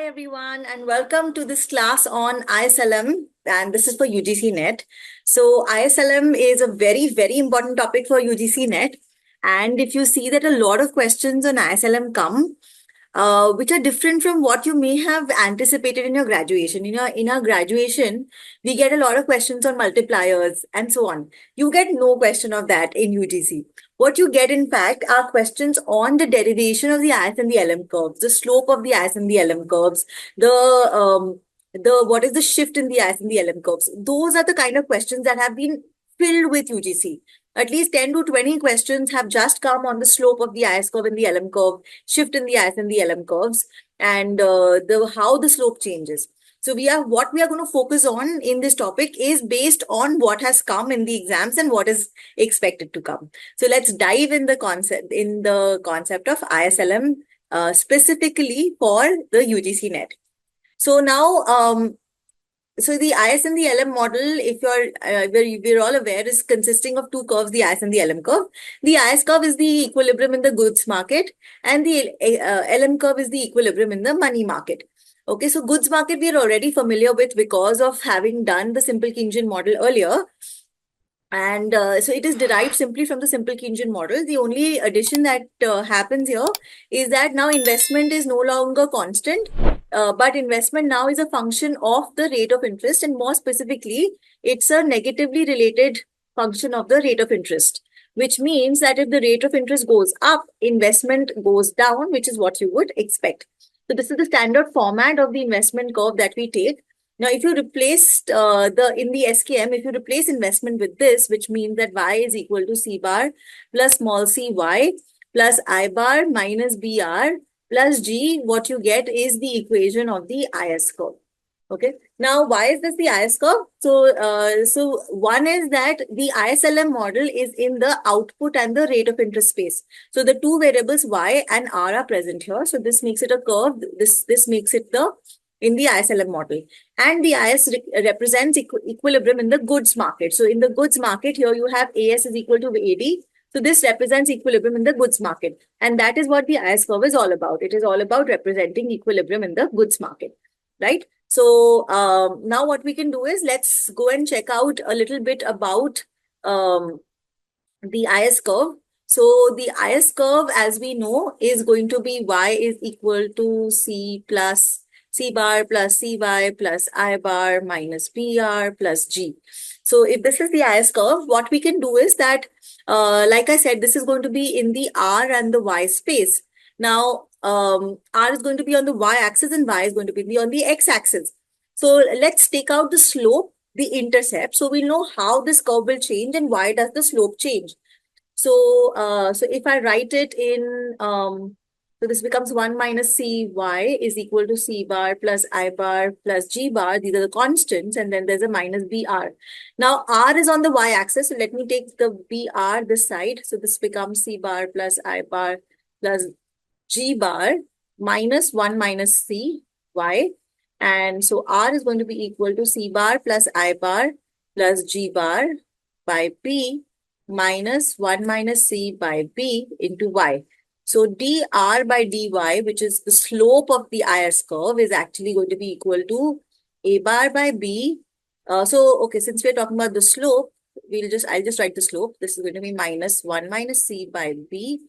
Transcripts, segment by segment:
Hi everyone, and welcome to this class on ISLM, and this is for UGC NET. So ISLM is a very important topic for UGC NET, and if you see that a lot of questions on ISLM come, which are different from what you may have anticipated in your graduation. In our graduation, we get a lot of questions on multipliers and so on. You get no question of that in UGC. What you get, in fact, are questions on the derivation of the IS and the LM curves, the slope of the IS and the LM curves, the what is the shift in the IS and the LM curves. Those are the kind of questions that have been filled with UGC. At least 10 to 20 questions have just come on the slope of the IS curve and the LM curve, shift in the IS and the LM curves, and the how the slope changes. So what we are going to focus on in this topic is based on what has come in the exams and what is expected to come. So let's dive in the concept of ISLM specifically for the UGC NET. So now, so the IS and the LM model, if we're all aware, is consisting of two curves, the IS and the LM curve. The IS curve is the equilibrium in the goods market, and the LM curve is the equilibrium in the money market. Okay, so goods market we are already familiar with because of having done the simple Keynesian model earlier. And so it is derived simply from the simple Keynesian model. The only addition that happens here is that now investment is no longer constant, but investment now is a function of the rate of interest, and more specifically, it's a negatively related function of the rate of interest, which means that if the rate of interest goes up, investment goes down, which is what you would expect. So this is the standard format of the investment curve that we take. Now, if you replace in the SKM, if you replace investment with this, which means that Y is equal to C bar plus small c Y plus I bar minus BR plus G, what you get is the equation of the IS curve. Okay. Now, why is this the IS curve? So one is that the ISLM model is in the output and the rate of interest space. So the two variables Y and R are present here. So this makes it a curve. This makes it in the ISLM model. And the IS represents equilibrium in the goods market. So in the goods market, here you have AS is equal to AD. So this represents equilibrium in the goods market. And that is what the IS curve is all about. It is all about representing equilibrium in the goods market, right? So now what we can do is let's go and check out a little bit about the IS curve. So the IS curve, as we know, is going to be Y is equal to C plus C bar plus CY plus I bar minus PR plus G. So if this is the IS curve, what we can do is that, like I said, this is going to be in the R and the Y space. Now, R is going to be on the Y-axis and Y is going to be on the X-axis. So let's take out the slope, the intercept. So we know how this curve will change and why does the slope change. So, so if I write it in, so this becomes 1 minus CY is equal to C bar plus I bar plus G bar. These are the constants, and then there's a minus BR. Now, R is on the Y-axis. So let me take the BR this side. So this becomes C bar plus I bar plus G bar minus 1 minus CY. And so R is going to be equal to C bar plus I bar plus G bar by P minus 1 minus C by B into Y. So dr by dy, which is the slope of the IS curve, is actually going to be equal to A bar by B. Okay, since we're talking about the slope, I'll just write the slope. This is going to be minus 1 minus C by B.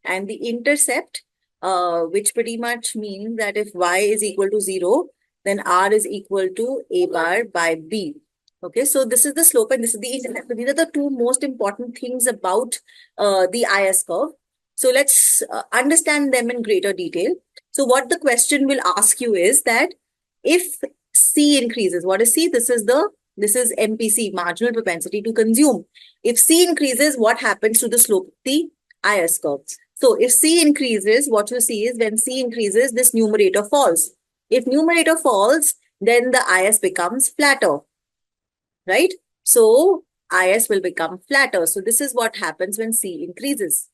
And the intercept, which pretty much means that if Y is equal to 0, then R is equal to A bar by B. Okay, so this is the slope and this is the intercept. So these are the two most important things about the IS curve. So let's understand them in greater detail. So what the question will ask you is that if C increases, what is C? This is MPC, marginal propensity to consume. If C increases, what happens to the slope of the IS curve? So if C increases, what you see is when C increases, this numerator falls. If numerator falls, then the IS becomes flatter, right? So IS will become flatter. So this is what happens when C increases,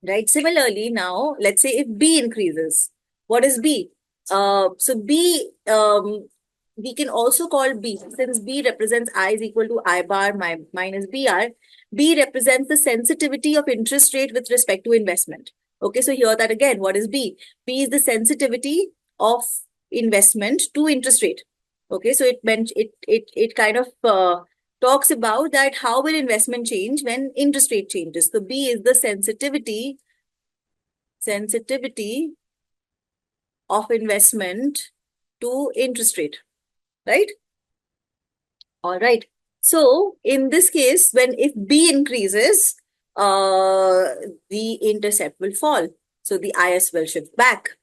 right? Similarly, now let's say if B increases, what is B? So B, we can also call B, since B represents I is equal to I bar minus BR. B represents the sensitivity of interest rate with respect to investment. Okay, so here that again, what is B? B is the sensitivity of investment to interest rate. Okay, so it kind of talks about that how will investment change when interest rate changes. So B is the sensitivity of investment to interest rate, right? All right. So in this case, when if B increases, the intercept will fall. So the IS will shift back,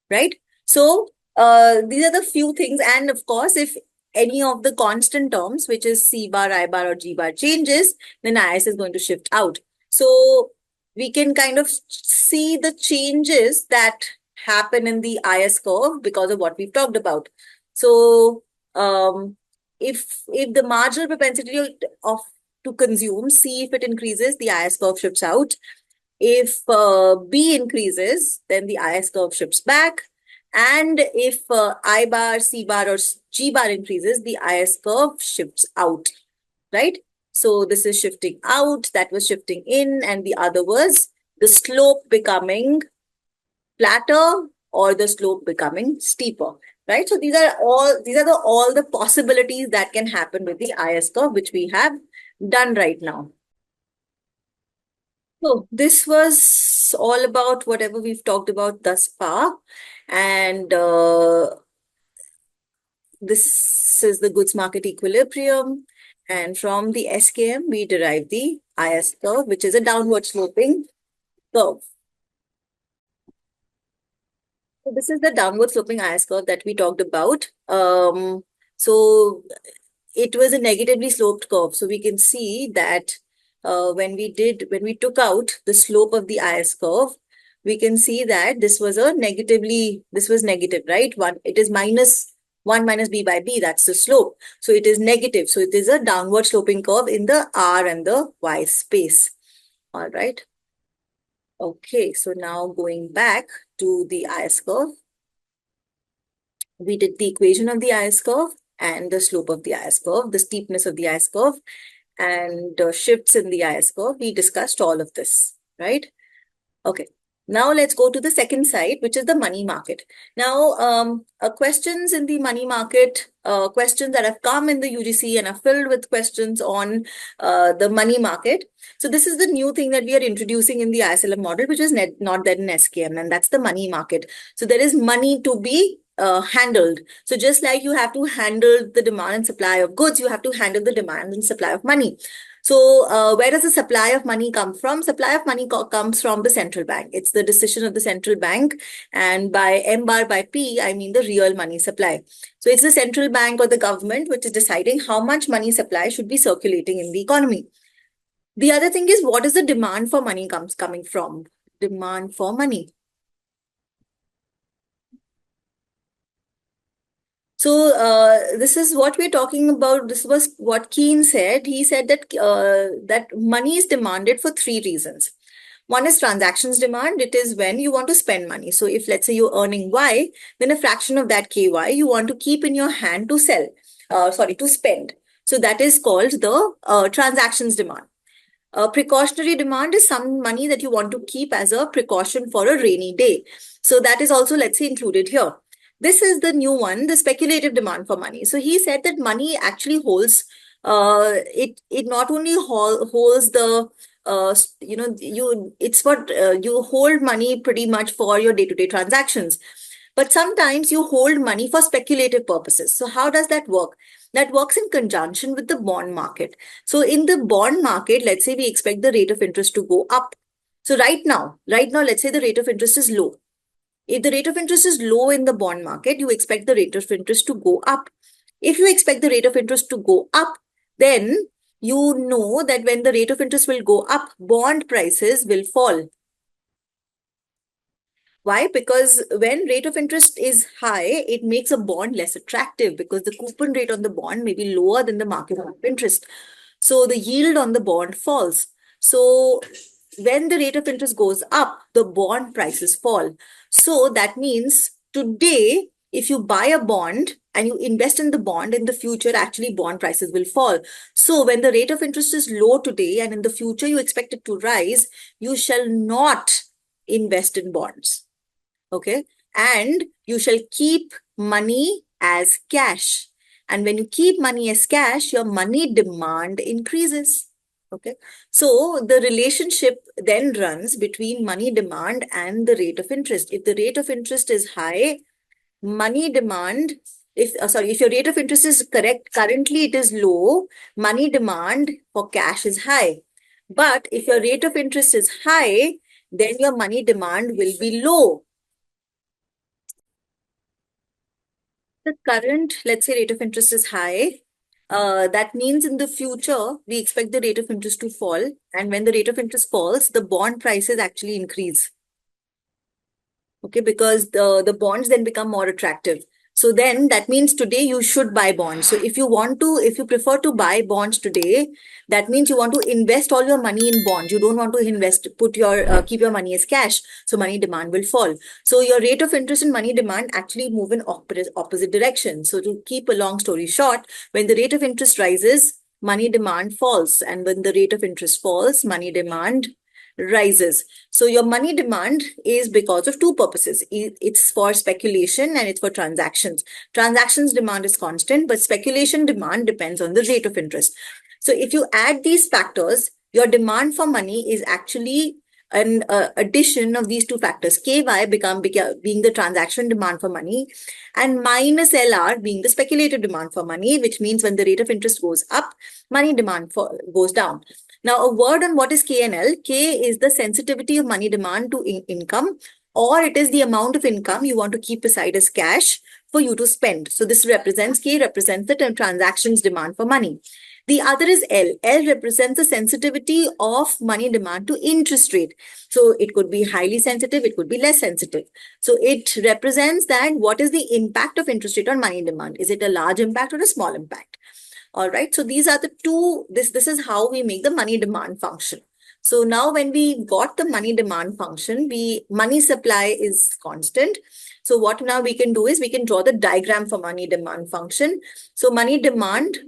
right? So these are the few things. And of course, if any of the constant terms, which is C bar, I bar, or G bar changes, then IS is going to shift out. So we can kind of see the changes that happen in the IS curve because of what we've talked about. So if the marginal propensity of to consume, C, if it increases, the IS curve shifts out. If B increases, then the IS curve shifts back. And if I bar, C bar, or G bar increases, the IS curve shifts out, right? So this is shifting out, that was shifting in, and the other was the slope becoming flatter or the slope becoming steeper, right? So these are all the possibilities that can happen with the IS curve, which we have done right now. So this was all about whatever we've talked about thus far. And this is the goods market equilibrium. And from the SKM, we derive the IS curve, which is a downward sloping curve. So this is the downward sloping IS curve that we talked about. So it was a negatively sloped curve. So we can see that when we took out the slope of the IS curve, we can see that this was negative, right? It is minus 1 minus B by B, that's the slope. So it is negative. So it is a downward sloping curve in the R and the Y space. All right. Okay, so now going back to the IS curve, we did the equation of the IS curve and the slope of the IS curve, the steepness of the IS curve, and shifts in the IS curve. We discussed all of this, right? Okay. Now let's go to the second side, which is the money market. Now, questions in the money market, questions that have come in the UGC and are filled with questions on the money market. So this is the new thing that we are introducing in the ISLM model, which is not there in SKM, and that's the money market. So there is money to be handled. So just like you have to handle the demand and supply of goods, you have to handle the demand and supply of money. So where does the supply of money come from? Supply of money comes from the central bank. It's the decision of the central bank. And by M bar by P, I mean the real money supply. So it's the central bank or the government which is deciding how much money supply should be circulating in the economy. The other thing is, what is the demand for money coming from? Demand for money. So this is what we're talking about. This was what Keynes said. He said that that money is demanded for three reasons. One is transactions demand. It is when you want to spend money. So if let's say you're earning Y, then a fraction of that KY you want to keep in your hand to to spend. So that is called the transactions demand. Precautionary demand is some money that you want to keep as a precaution for a rainy day. So that is also, let's say, included here. This is the new one, the speculative demand for money. So he said that money actually holds, it not only holds the, it's what you hold money pretty much for your day-to-day transactions. But sometimes you hold money for speculative purposes. So how does that work? That works in conjunction with the bond market. So in the bond market, let's say we expect the rate of interest to go up. So right now, let's say the rate of interest is low. If the rate of interest is low in the bond market, you expect the rate of interest to go up. If you expect the rate of interest to go up, then you know that when the rate of interest will go up, bond prices will fall. Why? Because when rate of interest is high, it makes a bond less attractive because the coupon rate on the bond may be lower than the market rate of interest. So the yield on the bond falls. So when the rate of interest goes up, the bond prices fall. So that means today, if you buy a bond and you invest in the bond, in the future, actually bond prices will fall. So when the rate of interest is low today and in the future you expect it to rise, you shall not invest in bonds. Okay. and you shall keep money as cash. And when you keep money as cash, your money demand increases. Okay. So the relationship then runs between money demand and the rate of interest. If the rate of interest is high, money demand, if your rate of interest is correct, currently it is low, money demand for cash is high. But if your rate of interest is high, then your money demand will be low. The current, let's say, rate of interest is high. That means in the future, we expect the rate of interest to fall. And when the rate of interest falls, the bond prices actually increase. Okay, because the bonds then become more attractive. So then that means today you should buy bonds. So if you prefer to buy bonds today, that means you want to invest all your money in bonds. You don't want to keep your money as cash. So money demand will fall. So your rate of interest and money demand actually move in opposite direction. So to keep a long story short, when the rate of interest rises, money demand falls. And when the rate of interest falls, money demand rises. So your money demand is because of two purposes. It's for speculation and it's for transactions. Transactions demand is constant, but speculation demand depends on the rate of interest. So if you add these factors, your demand for money is actually an addition of these two factors. KY being the transaction demand for money and minus LR being the speculative demand for money, which means when the rate of interest goes up, money demand goes down. Now, a word on what is K and L. K is the sensitivity of money demand to income, or it is the amount of income you want to keep aside as cash for you to spend. So this represents, K represents the transactions demand for money. The other is L. L represents the sensitivity of money demand to interest rate. So it could be highly sensitive, it could be less sensitive. So it represents that what is the impact of interest rate on money demand? Is it a large impact or a small impact? All right. So these are the two, this is how we make the money demand function. So now when we got the money demand function, money supply is constant. So what now we can do is we can draw the diagram for money demand function. So money demand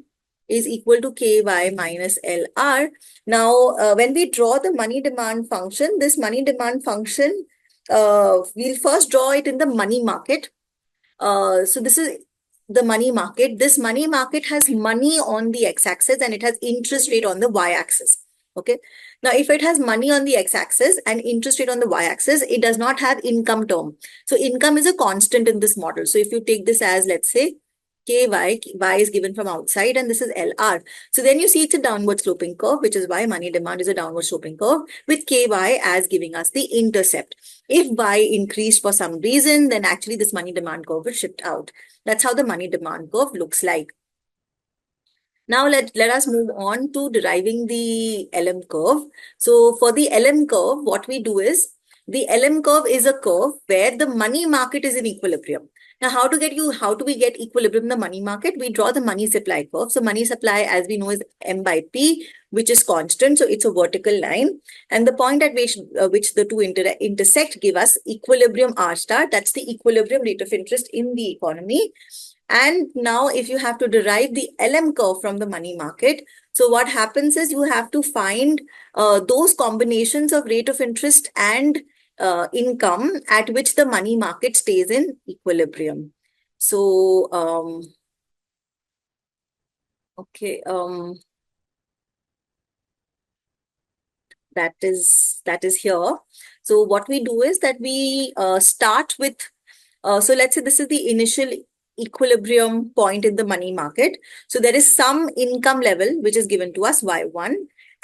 is equal to KY minus LR. Now, when we draw the money demand function, this money demand function, we'll first draw it in the money market. So this is the money market. This money market has money on the x-axis and it has interest rate on the y-axis. Okay. Now, if it has money on the x-axis and interest rate on the y-axis, it does not have income term. So income is a constant in this model. So if you take this as, let's say, KY, Y is given from outside and this is LR. So then you see it's a downward sloping curve, which is why money demand is a downward sloping curve with KY as giving us the intercept. If Y increased for some reason, then actually this money demand curve will shift out. That's how the money demand curve looks like. Now let us move on to deriving the LM curve. So for the LM curve, what we do is the LM curve is a curve where the money market is in equilibrium. Now, how do we get equilibrium in the money market? We draw the money supply curve. So money supply, as we know, is M by P, which is constant. So it's a vertical line. And the point at which the two intersect give us equilibrium R star. That's the equilibrium rate of interest in the economy. And now if you have to derive the LM curve from the money market, so what happens is you have to find those combinations of rate of interest and income at which the money market stays in equilibrium. So, okay, that is here. So what we do is that we start with, so let's say this is the initial equilibrium point in the money market. So there is some income level which is given to us Y1.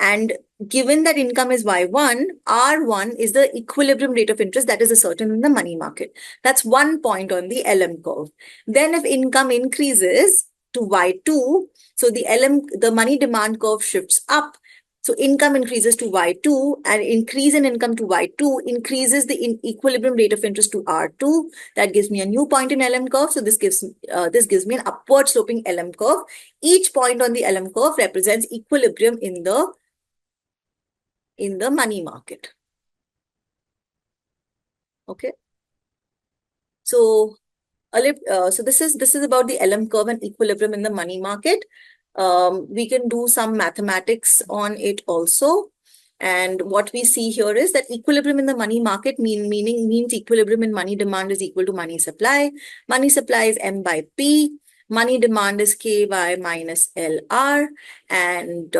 And given that income is Y1, R1 is the equilibrium rate of interest that is ascertained in the money market. That's one point on the LM curve. Then if income increases to Y2, so the money demand curve shifts up. So income increases to Y2 and increase in income to Y2 increases the equilibrium rate of interest to R2. That gives me a new point in LM curve. So this gives me an upward sloping LM curve. Each point on the LM curve represents equilibrium in the money market. Okay. So this is about the LM curve and equilibrium in the money market. We can do some mathematics on it also. And what we see here is that equilibrium in the money market means equilibrium in money demand is equal to money supply. Money supply is M by P. Money demand is KY minus LR. And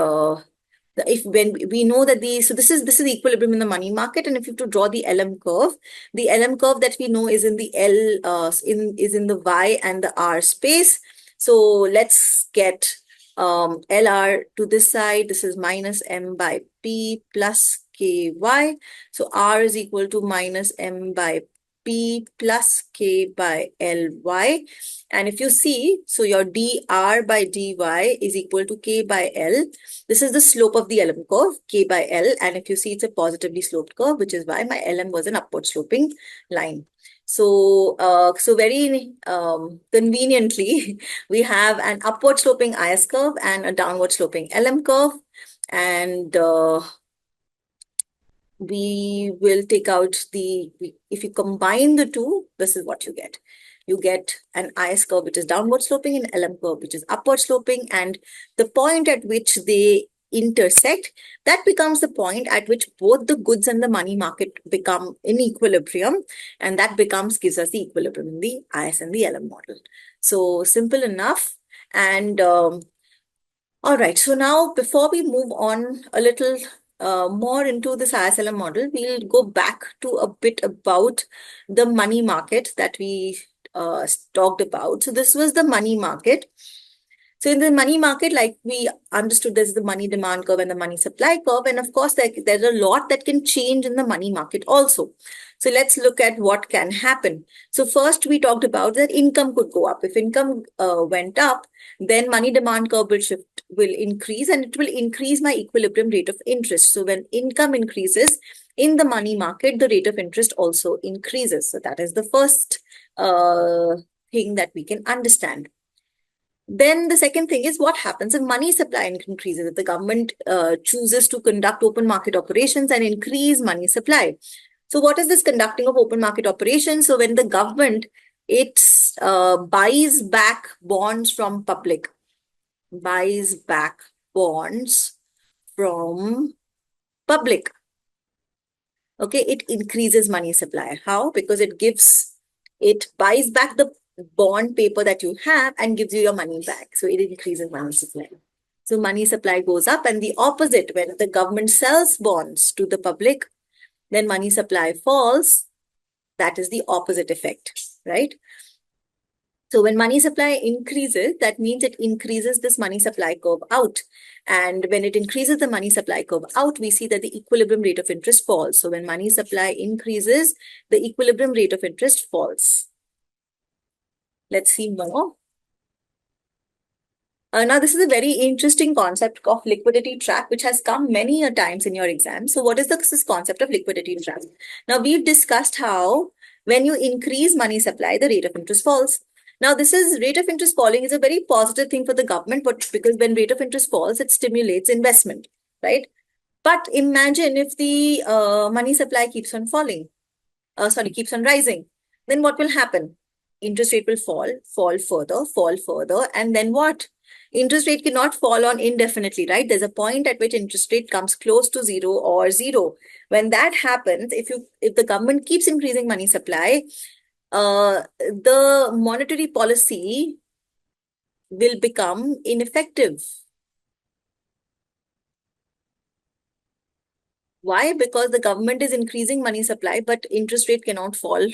if when we know that so this is equilibrium in the money market, and if you have to draw the LM curve, the LM curve that we know is in the is in the Y and the R space. So let's get LR to this side. This is minus M by P plus KY. So R is equal to minus M by P plus K by Ly. And if you see, so your dr by dy is equal to K by L. This is the slope of the LM curve, K by L. And if you see, it's a positively sloped curve, which is why my LM was an upward sloping line. So, so very conveniently, we have an upward sloping IS curve and a downward sloping LM curve. And we will take out if you combine the two, this is what you get. You get an IS curve which is downward sloping and LM curve which is upward sloping, and the point at which they intersect, that becomes the point at which both the goods and the money market become in equilibrium, and that gives us the equilibrium in the IS and the LM model. So simple enough. And all right, so now before we move on a little more into this ISLM model, we'll go back to a bit about the money market that we talked about. So this was the money market. So in the money market, like we understood, there's the money demand curve and the money supply curve. And of course, there's a lot that can change in the money market also. So let's look at what can happen. So first, we talked about that income could go up. If income went up, then money demand curve will increase, and it will increase my equilibrium rate of interest. So when income increases in the money market, the rate of interest also increases. So that is the first thing that we can understand. Then the second thing is what happens if money supply increases, if the government chooses to conduct open market operations and increase money supply. So what is this conducting of open market operations? So when the government, it buys back bonds from public, buys back bonds from public. Okay, it increases money supply. How? Because it buys back the bond paper that you have and gives you your money back. So it increases money supply. So money supply goes up, and the opposite, when the government sells bonds to the public, then money supply falls. That is the opposite effect, right? So when money supply increases, that means it increases this money supply curve out. And when it increases the money supply curve out, we see that the equilibrium rate of interest falls. So when money supply increases, the equilibrium rate of interest falls. Let's see more. Now, this is a very interesting concept of liquidity trap, which has come many a times in your exam. So what is this concept of liquidity trap? Now, we've discussed how when you increase money supply, the rate of interest falls. Now, rate of interest falling is a very positive thing for the government, but because when rate of interest falls, it stimulates investment, right? But imagine if the money supply keeps on falling, keeps on rising, then what will happen? Interest rate will fall further, and then what? Interest rate cannot fall on indefinitely, right? There's a point at which interest rate comes close to zero or zero. When that happens, if the government keeps increasing money supply, the monetary policy will become ineffective. Why? Because the government is increasing money supply, but interest rate cannot fall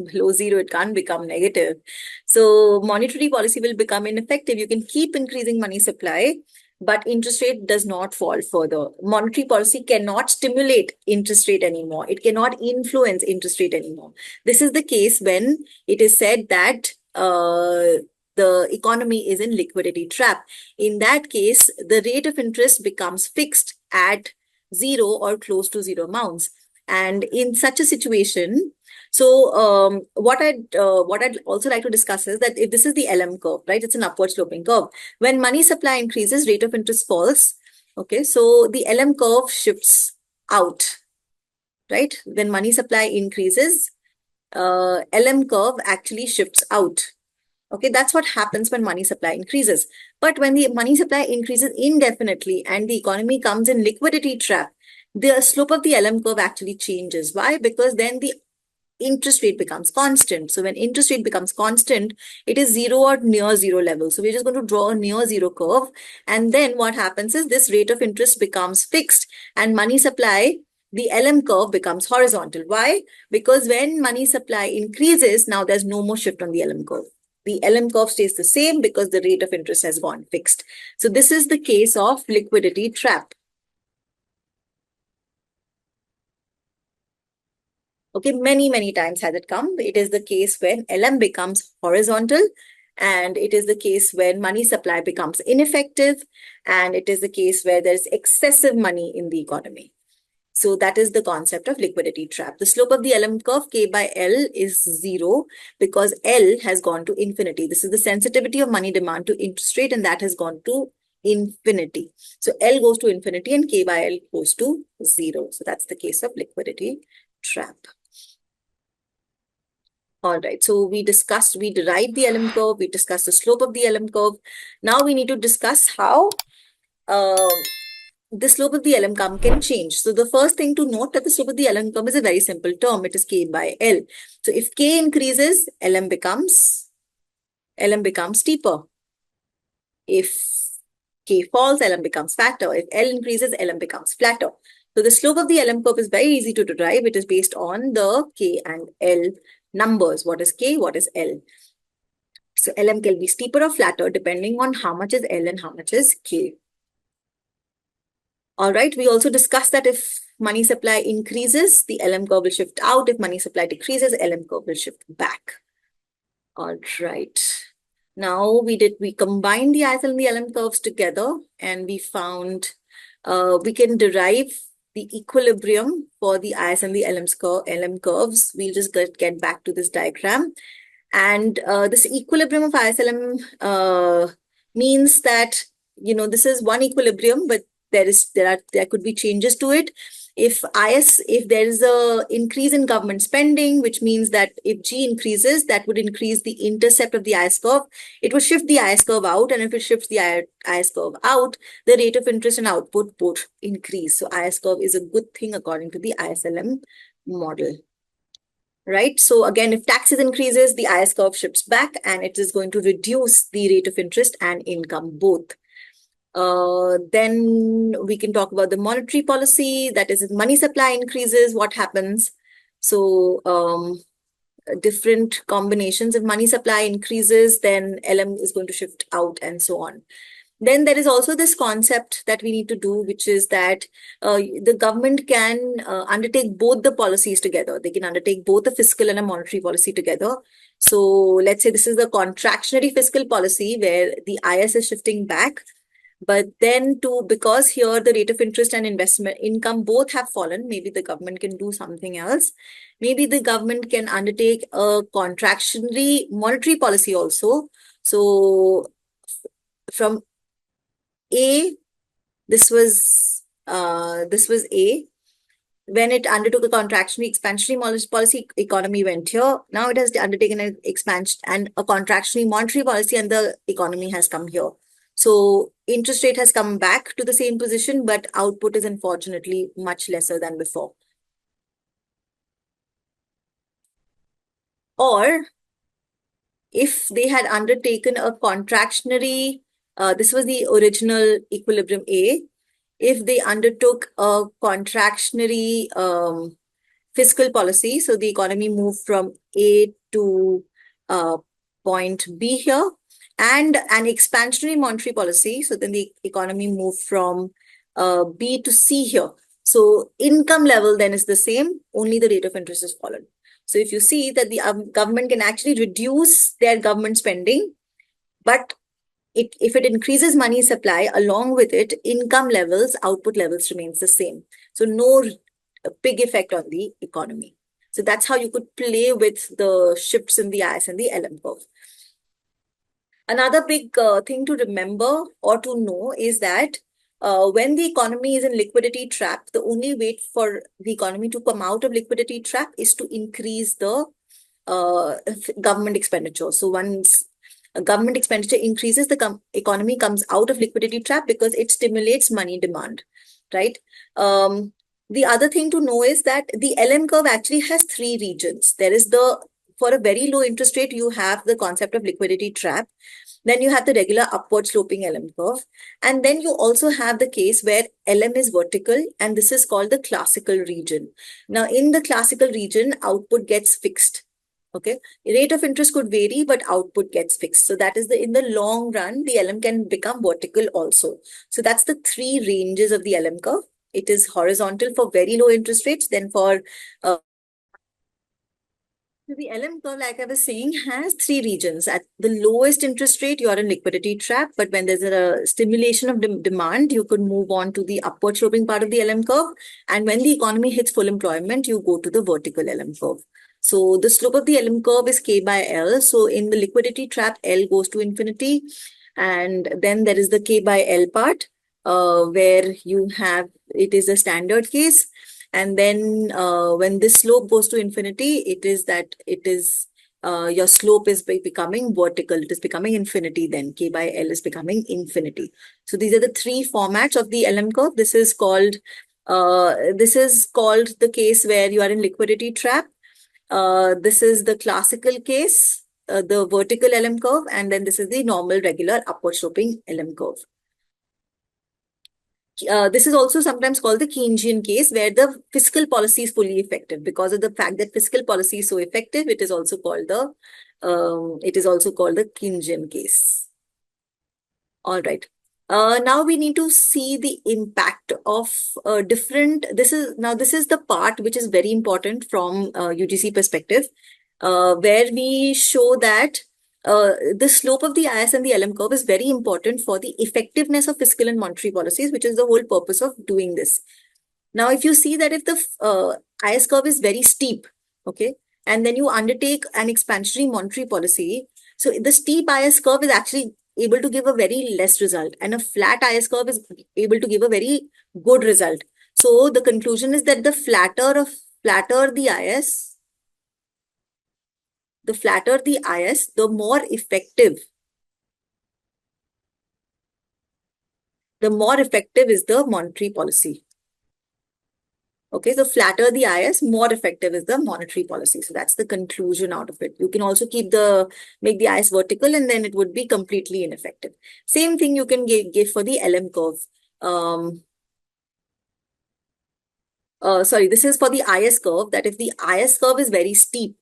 below zero. It can't become negative. So monetary policy will become ineffective. You can keep increasing money supply, but interest rate does not fall further. Monetary policy cannot stimulate interest rate anymore. It cannot influence interest rate anymore. This is the case when it is said that the economy is in liquidity trap. In that case, the rate of interest becomes fixed at zero or close to zero amounts. And in such a situation, so what I'd also like to discuss is that if this is the LM curve, right, it's an upward sloping curve. When money supply increases, rate of interest falls. Okay, so the LM curve shifts out, right? When money supply increases, LM curve actually shifts out. Okay, that's what happens when money supply increases. But when the money supply increases indefinitely and the economy comes in liquidity trap, the slope of the LM curve actually changes. Why? Because then the interest rate becomes constant. So when interest rate becomes constant, it is zero or near zero level. So we're just going to draw a near zero curve. And then what happens is this rate of interest becomes fixed and money supply, the LM curve becomes horizontal. Why? Because when money supply increases, now there's no more shift on the LM curve. The LM curve stays the same because the rate of interest has gone fixed. So this is the case of liquidity trap. Okay, many times has it come. It is the case when LM becomes horizontal, and it is the case when money supply becomes ineffective, and it is the case where there's excessive money in the economy. So that is the concept of liquidity trap. The slope of the LM curve, K by L, is zero because L has gone to infinity. This is the sensitivity of money demand to interest rate, and that has gone to infinity. So L goes to infinity and K by L goes to zero. So that's the case of liquidity trap. All right, so we derived the LM curve, we discussed the slope of the LM curve. Now we need to discuss how the slope of the LM curve can change. So the first thing to note that the slope of the LM curve is a very simple term. It is K by L. So if K increases, LM becomes steeper. If K falls, LM becomes fatter. If L increases, LM becomes flatter. So the slope of the LM curve is very easy to derive. It is based on the K and L numbers. What is K? What is L? So LM can be steeper or flatter depending on how much is L and how much is K. All right, we also discussed that if money supply increases, the LM curve will shift out. If money supply decreases, LM curve will shift back. All right. Now we combined the ISL and the LM curves together, and we found we can derive the equilibrium for the IS and the LM curves. We'll just get back to this diagram. And this equilibrium of ISLM means that, this is one equilibrium, but there could be changes to it. If there is a increase in government spending, which means that if G increases, that would increase the intercept of the IS curve. It will shift the IS curve out, and if it shifts the IS curve out, the rate of interest and output both increase. So IS curve is a good thing according to the ISLM model. Right? So again, if taxes increases, the IS curve shifts back, and it is going to reduce the rate of interest and income both. Then we can talk about the monetary policy. That is, if money supply increases, what happens? So different combinations. If money supply increases, then LM is going to shift out and so on. Then there is also this concept that we need to do, which is that the government can undertake both the policies together. They can undertake both a fiscal and a monetary policy together. So let's say this is the contractionary fiscal policy where the IS is shifting back. But then because here the rate of interest and investment income both have fallen, maybe the government can do something else. Maybe the government can undertake a contractionary monetary policy also. So from A, this was A. When it undertook a contractionary expansionary policy, economy went here. Now it has undertaken an expansion and a contractionary monetary policy, and the economy has come here. So interest rate has come back to the same position, but output is unfortunately much lesser than before. Or if they had undertaken a contractionary, this was the original equilibrium A. If they undertook a contractionary fiscal policy, so the economy moved from A to point B here, and an expansionary monetary policy, so then the economy moved from B to C here. So income level then is the same, only the rate of interest has fallen. So if you see that the government can actually reduce their government spending, but if it increases money supply, along with it, income levels, output levels remains the same. So no big effect on the economy. So that's how you could play with the shifts in the IS and the LM curve. Another big thing to remember or to know is that when the economy is in liquidity trap, the only way for the economy to come out of liquidity trap is to increase the government expenditure. So once government expenditure increases, the economy comes out of liquidity trap because it stimulates money demand, right? The other thing to know is that the LM curve actually has three regions. There is for a very low interest rate, you have the concept of liquidity trap. Then you have the regular upward sloping LM curve. And then you also have the case where LM is vertical, and this is called the classical region. Now, in the classical region, output gets fixed. Okay. Rate of interest could vary, but output gets fixed. So that is in the long run, the LM can become vertical also. So that's the three ranges of the LM curve. It is horizontal for very low interest rates. Then for so the LM curve, like I was saying, has three regions. At the lowest interest rate, you are in liquidity trap. But when there's a stimulation of demand, you could move on to the upward sloping part of the LM curve. And when the economy hits full employment, you go to the vertical LM curve. So the slope of the LM curve is K by L. So in the liquidity trap, L goes to infinity. And then there is the K by L part, where you have, it is a standard case. And then when this slope goes to infinity, it is that your slope is becoming vertical. It is becoming infinity then. K by L is becoming infinity. So these are the three formats of the LM curve. This is called the case where you are in liquidity trap. This is the classical case, the vertical LM curve, and then this is the normal regular upward sloping LM curve. This is also sometimes called the Keynesian case, where the fiscal policy is fully effective. Because of the fact that fiscal policy is so effective, it is also called the Keynesian case. All right. Now we need to see the impact of different. This is the part which is very important from UGC perspective, where we show that the slope of the IS and the LM curve is very important for the effectiveness of fiscal and monetary policies, which is the whole purpose of doing this. Now, if you see that if the IS curve is very steep, okay, and then you undertake an expansionary monetary policy, so the steep IS curve is actually able to give a very less result, and a flat IS curve is able to give a very good result. So the conclusion is that the flatter the IS, the more effective is the monetary policy. Okay, so flatter the IS, more effective is the monetary policy. So that's the conclusion out of it. You can also make the IS vertical, and then it would be completely ineffective. Same thing you can give for the LM curve. This is for the IS curve, that if the IS curve is very steep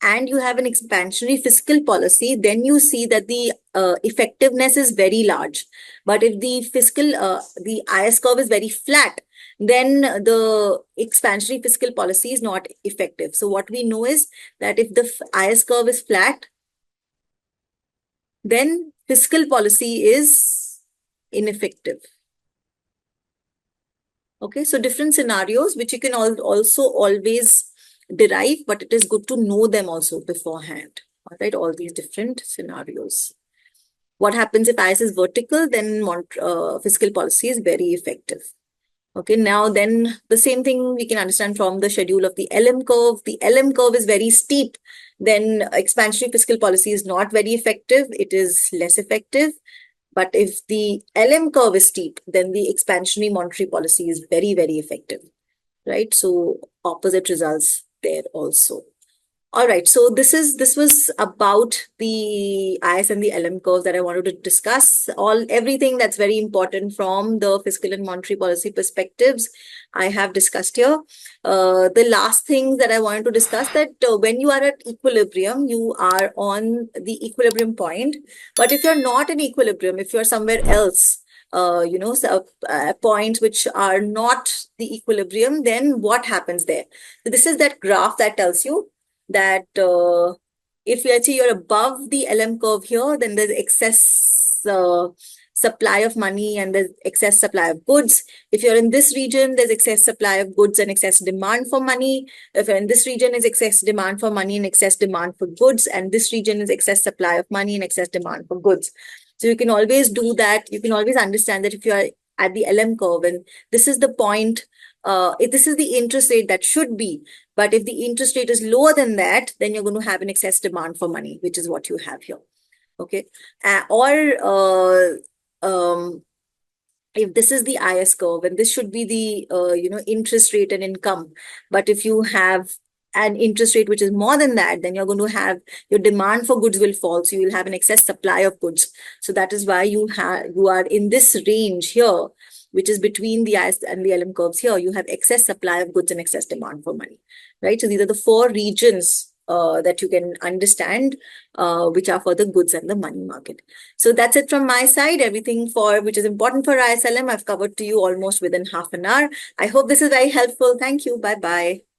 and you have an expansionary fiscal policy, then you see that the effectiveness is very large. But if the IS curve is very flat, then the expansionary fiscal policy is not effective. So what we know is that if the IS curve is flat, then fiscal policy is ineffective. Okay, so different scenarios which you can also always derive, but it is good to know them also beforehand. All right, all these different scenarios. What happens if IS is vertical? Then fiscal policy is very effective. Okay, now then the same thing we can understand from the schedule of the LM curve. The LM curve is very steep, then expansionary fiscal policy is not very effective. It is less effective. But if the LM curve is steep, then the expansionary monetary policy is very, very effective, right? So opposite results there also. All right, so this was about the IS and the LM curves that I wanted to discuss. Everything that's very important from the fiscal and monetary policy perspectives, I have discussed here. The last thing that I wanted to discuss, that when you are at equilibrium, you are on the equilibrium point. But if you're not in equilibrium, if you're somewhere else, points which are not the equilibrium, then what happens there? So this is that graph that tells you that if let's say you're above the LM curve here, then there's excess supply of money and there's excess supply of goods. If you're in this region, there's excess supply of goods and excess demand for money. If you're in this region, is excess demand for money and excess demand for goods, and this region is excess supply of money and excess demand for goods. So you can always do that. You can always understand that if you are at the LM curve and this is the point, if this is the interest rate that should be, but if the interest rate is lower than that, then you're going to have an excess demand for money, which is what you have here. Okay. if this is the IS curve and this should be the interest rate and income, but if you have an interest rate which is more than that, then you're going to have your demand for goods will fall, so you will have an excess supply of goods. So that is why you are in this range here, which is between the IS and the LM curves. Here you have excess supply of goods and excess demand for money, right? So these are the four regions that you can understand, which are for the goods and the money market. So that's it from my side. Everything for which is important for ISLM, I've covered to you almost within half an hour. I hope this is very helpful. Thank you. Bye bye.